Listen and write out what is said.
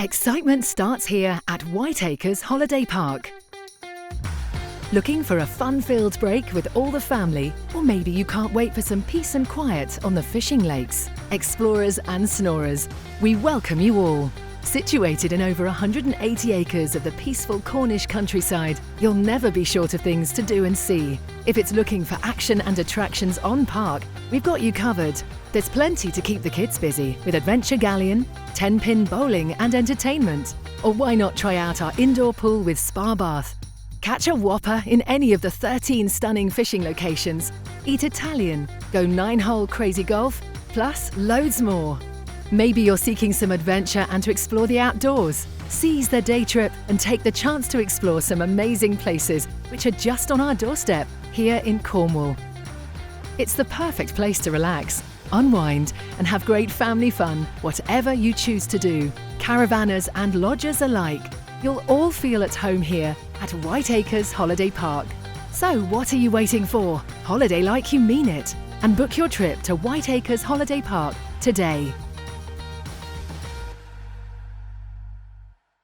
Excitement starts here at Whiteacres Holiday Park. Looking for a fun-filled break with all the family? Or maybe you can't wait for some peace and quiet on the fishing lakes? Explorers and snorers, we welcome you all. Situated in over 180 acres of the peaceful Cornish countryside, you'll never be short of things to do and see. If it's looking for action and attractions on park, we've got you covered. There's plenty to keep the kids busy with Adventure Galleon, 10-pin bowling and entertainment. Or why not try out our indoor pool with spa bath? Catch a whopper in any of the 13 stunning fishing locations. Eat Italian, go 9-hole crazy golf, plus loads more. Maybe you're seeking some adventure and to explore the outdoors. Seize the day trip and take the chance to explore some amazing places which are just on our doorstep here in Cornwall. It's the perfect place to relax, unwind and have great family fun, whatever you choose to do. Caravanners and lodgers alike, you'll all feel at home here at Whiteacres Holiday Park. So what are you waiting for? Holiday like you mean it, and book your trip to Whiteacres Holiday Park today.